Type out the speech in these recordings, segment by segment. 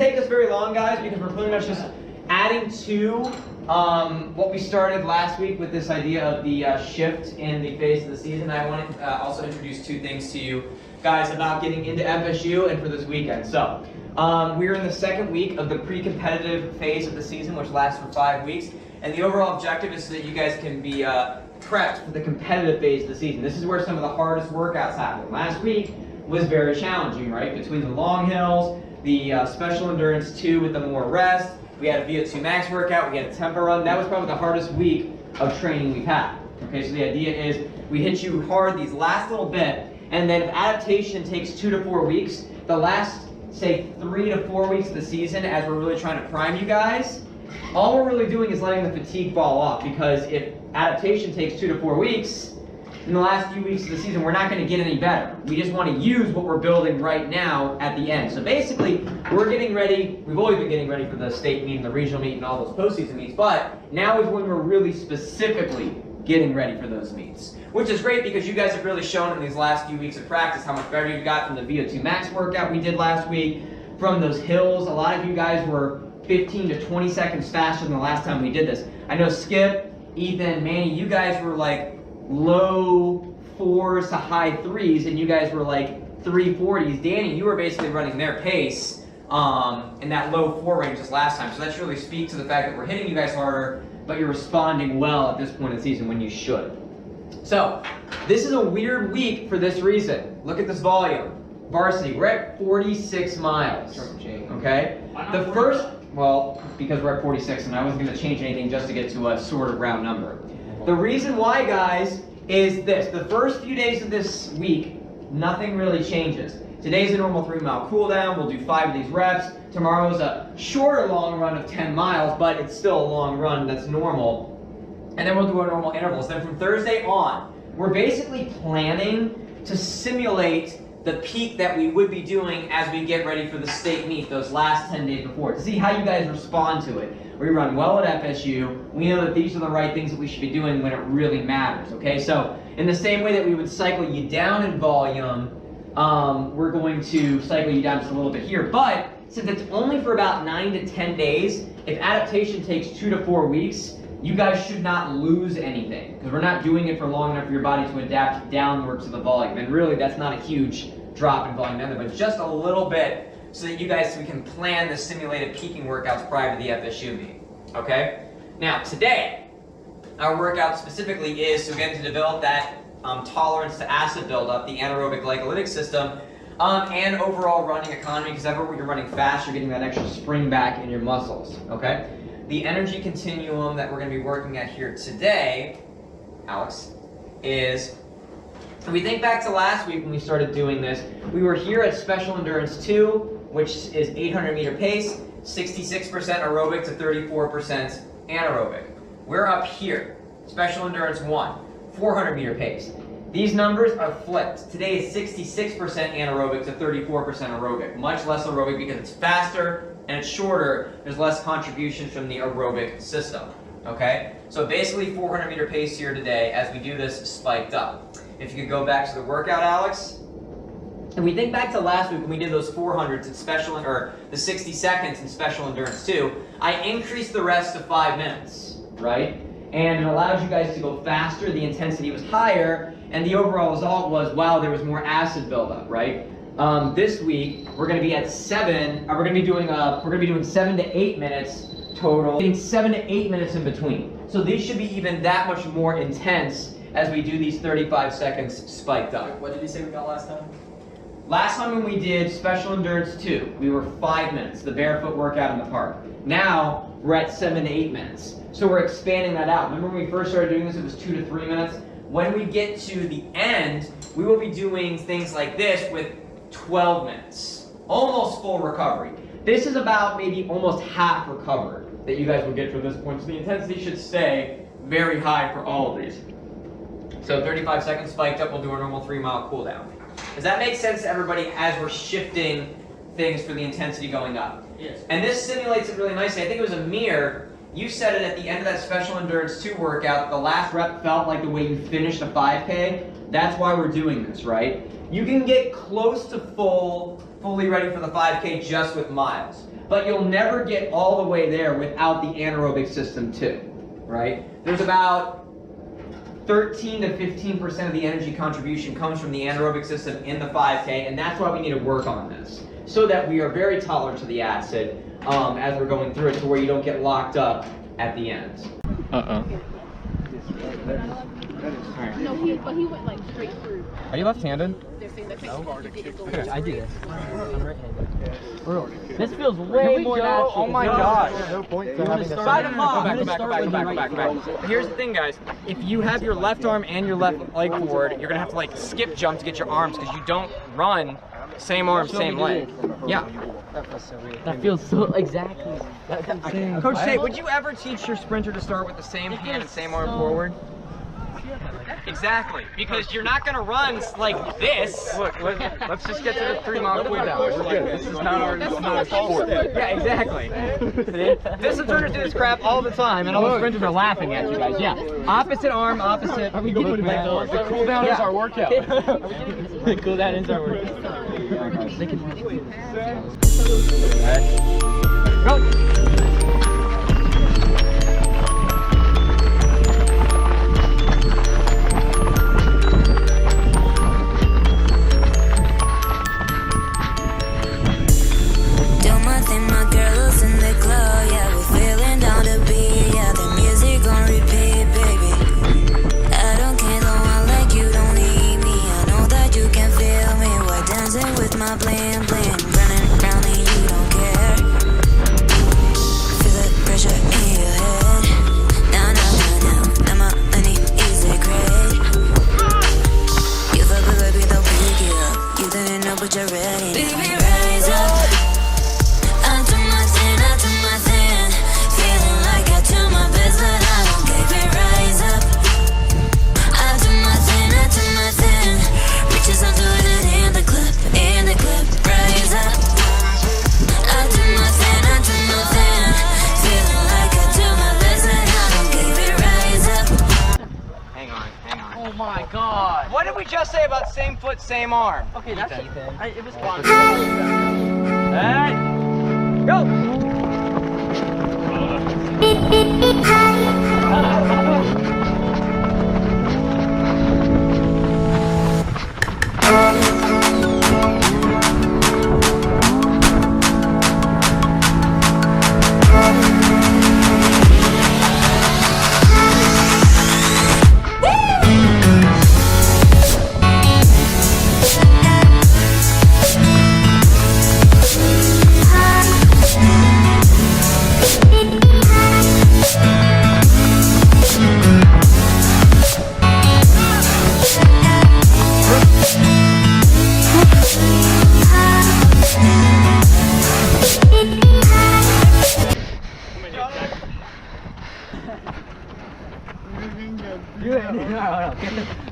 take us very long, guys, because we're pretty much just adding to what we started last week with this idea of the shift in the phase of the season. I want to also introduce two things to you guys about getting into FSU and for this weekend. So we're in the second week of the pre-competitive phase of the season, which lasts for 5 weeks. And the overall objective is so that you guys can be prepped for the competitive phase of the season. This is where some of the hardest workouts happen. Last week was very challenging, right? Between the long hills, the special endurance 2 with the more rest, we had a VO2 max workout, we had a tempo run. That was probably the hardest week of training we've had. Okay, so the idea is we hit you hard these last little bit, and then if adaptation takes 2 to 4 weeks, the last, say, 3 to 4 weeks of the season, as we're really trying to prime you guys, all we're really doing is letting the fatigue fall off, because if adaptation takes 2 to 4 weeks, in the last few weeks of the season, we're not going to get any better. We just want to use what we're building right now at the end. So basically, we're getting ready. We've always been getting ready for the state meet and the regional meet and all those postseason meets, but now is when we're really specifically getting ready for those meets, which is great because you guys have really shown in these last few weeks of practice how much better you got from the VO2 max workout we did last week, from those hills. A lot of you guys were 15 to 20 seconds faster than the last time we did this. I know Skip, Ethan, Manny, you guys were like low 4s to high 3s, and you guys were like 340s. Danny, you were basically running their pace in that low 4 range this last time. So that really speaks to the fact that we're hitting you guys harder, but you're responding well at this point in the season when you should. So this is a weird week for this reason. Look at this volume. Varsity, we're at 46 miles. Okay? The first, well, because we're at 46, and I wasn't going to change anything just to get to a sort of round number. The reason why, guys, is this. The first few days of this week, nothing really changes. Today's a normal 3-mile cool down. We'll do 5 of these reps. Tomorrow's a shorter long run of 10 miles, but it's still a long run. That's normal. And then we'll do our normal intervals. Then from Thursday on, we're basically planning to simulate the peak that we would be doing as we get ready for the state meet those last 10 days before, to see how you guys respond to it. We run well at FSU. We know that these are the right things that we should be doing when it really matters, okay? So in the same way that we would cycle you down in volume, we're going to cycle you down just a little bit here. But since it's only for about 9 to 10 days, if adaptation takes 2 to 4 weeks, you guys should not lose anything, because we're not doing it for long enough for your body to adapt downwards to the volume. And really, that's not a huge drop in volume either, but just a little bit, so that you guys can plan the simulated peaking workouts prior to the FSU meet, okay? Now, today, our workout specifically is, so again, to develop that tolerance to acid buildup, the anaerobic glycolytic system, and overall running economy, because everywhere you're running fast, you're getting that extra spring back in your muscles, okay? The energy continuum that we're going to be working at here today, Alex, is, if we think back to last week when we started doing this, we were here at Special Endurance 2, which is 800 meter pace, 66% aerobic to 34% anaerobic. We're up here, Special Endurance 1, 400 meter pace. These numbers are flipped. Today is 66% anaerobic to 34% aerobic. Much less aerobic because it's faster and it's shorter. There's less contribution from the aerobic system. Okay? So basically 400 meter pace here today as we do this spiked up. If you could go back to the workout, Alex. And we think back to last week when we did those 400s in special, or the 60 seconds in Special Endurance 2, I increased the rest to 5 minutes, right? And it allowed you guys to go faster, the intensity was higher, and the overall result was, wow, there was more acid buildup, right? This week, we're going to be at 7, we're going to be doing 7 to 8 minutes total, getting 7 to 8 minutes in between. So these should be even that much more intense as we do these 35 seconds spiked up. What did you say we got last time? Last time when we did Special Endurance 2, we were 5 minutes, the barefoot workout in the park. Now, we're at 7 to 8 minutes. So we're expanding that out. Remember when we first started doing this, it was 2 to 3 minutes? When we get to the end, we will be doing things like this with 12 minutes. Almost full recovery. This is about maybe almost half recovered that you guys will get from this point. So the intensity should stay very high for all of these. So 35 seconds spiked up, we'll do our normal 3-mile cool down. Does that make sense to everybody as we're shifting things for the intensity going up? Yes. And this simulates it really nicely. I think it was Amir, you said it at the end of that Special Endurance 2 workout, the last rep felt like the way you finished a 5K. That's why we're doing this, right? You can get close to fully ready for the 5K just with miles. but you'll never get all the way there without the anaerobic system too, right? There's about 13 to 15% of the energy contribution comes from the anaerobic system in the 5K, and that's why we need to work on this, so that we are very tolerant to the acid as we're going through it, to where you don't get locked up at the end. No, but he went like straight through. Are you left-handed? No. Okay, I do this. I'm right-handed. This feels way more natural. Oh my gosh. No point to having this. Go back. Here's the thing, guys. If you have your left arm and your left leg forward, you're gonna have to like skip jump to get your arms, because you don't run same arm, same leg. Yeah. That feels so weird. That feels so exactly. Coach Tate, would you ever teach your sprinter to start with the same hand and same arm forward? Exactly, because you're not going to run like this. Look, let's just get to the 3 mile cool down. We're good. This is not our sport. Yeah, exactly. Distance runners do this crap all the time, and all the sprinters are laughing at you guys. Yeah, opposite arm, opposite. Are we getting back? The cool down is our workout. The cool down is our workout. Go. What did we just say about same foot, same arm? Okay, that's it. It was fun. Alright, go!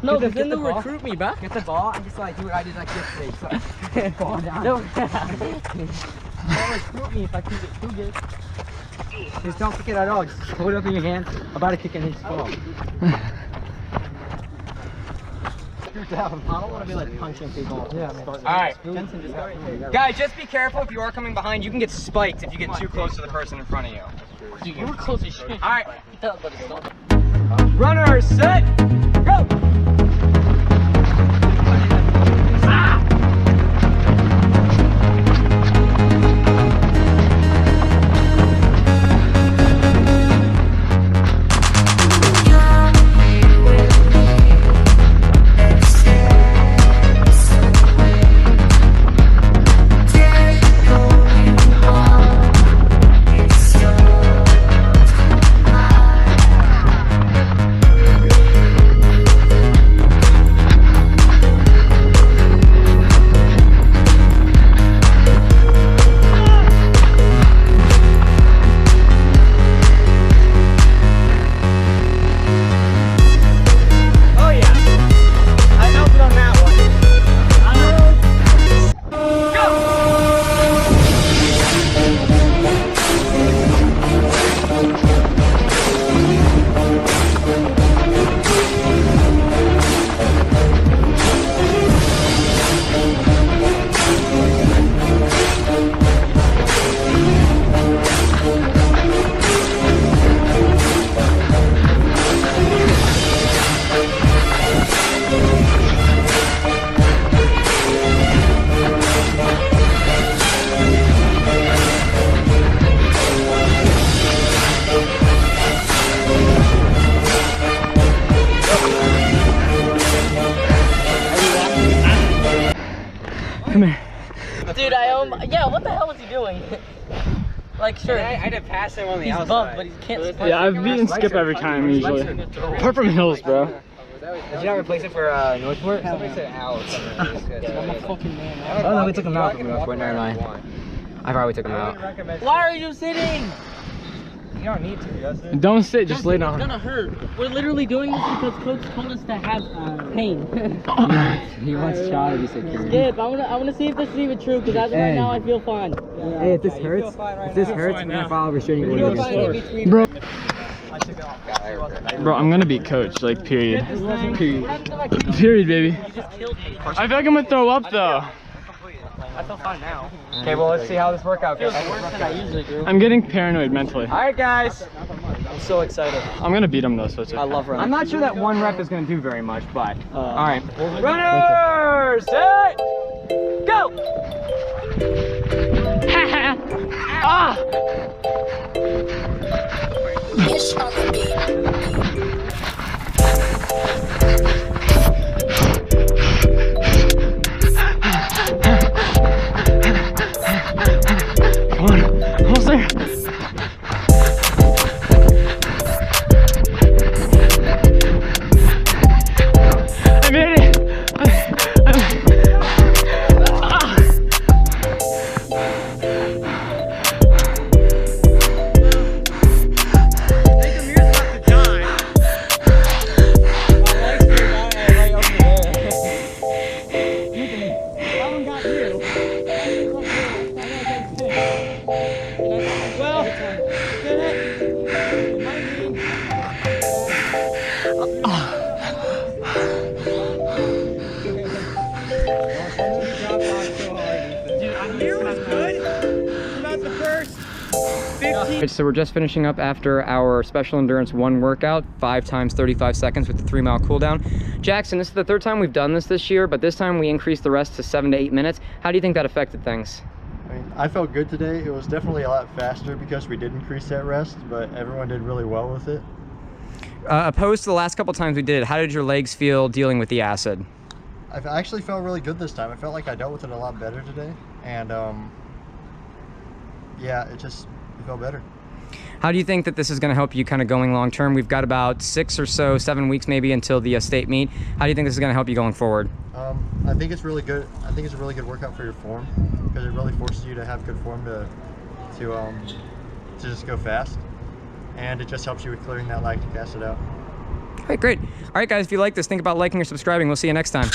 No, but then they'll recruit me, bruh. Get the ball and just like do what I did like yesterday. So, fall down. No. They'll recruit me if I keep it too good. Just don't kick it at all. Just hold it up in your hand. I'm about to kick it and just fall. I don't want to be like punching people. Yeah, man. Alright. Guys, just be careful if you are coming behind. You can get spiked if you get too close to the person in front of you. You were close as shit. Alright. Runners, set, go! doing? Like, sure. I had to pass him on the He's outside. bumped, but he can't sprint. Yeah, I've beaten Skip every time usually. Apart from Hills, bro. Did you not replace it for Northport? Somebody said Alex. I'm a fucking man. Oh no, we took him out from Northport. Never mind. I probably took him out. Why are you sitting? You don't need to, Justin. Don't sit, just lay It's down. gonna hurt. We're literally doing this because coach told us to have pain. He wants Shaw to be secure. Skip, I wanna see if this is even true because as of right now I feel fine. Hey, if this hurts, we're gonna file restraining You're orders. fine in between. Bro. Bro, I'm gonna be coach, like, period. Period, baby. You just killed me. I feel like I'm gonna throw up, though. I feel fine now. Okay, well, let's see how this workout goes. Feels worse than I usually do. I'm getting paranoid mentally. Alright, guys. I'm so excited. I'm gonna beat him, though, so it's okay. I love running. I'm not sure that one rep is gonna do very much, but alright. Runners, set, go! Ah! Come on, almost there. I made it. So we're just finishing up after our special endurance 1 workout, 5 times 35 seconds with the 3-mile cool down. Jackson, this is the 3rd time we've done this year, but this time we increased the rest to 7 to 8 minutes. How do you think that affected things? I mean, I felt good today. It was definitely a lot faster because we did increase that rest, but everyone did really well with it. Opposed to the last couple times we did it, how did your legs feel dealing with the acid? I actually felt really good this time. I felt like I dealt with it a lot better today, and yeah, it felt better. How do you think that this is going to help you kind of going long term? We've got about 6 or so, 7 weeks maybe until the state meet. How do you think this is going to help you going forward? I think it's really good. I think it's a really good workout for your form because it really forces you to have good form to just go fast, and it just helps you with clearing that lactic acid out. All right, great. All right, guys, if you like this, think about liking or subscribing. We'll see you next time.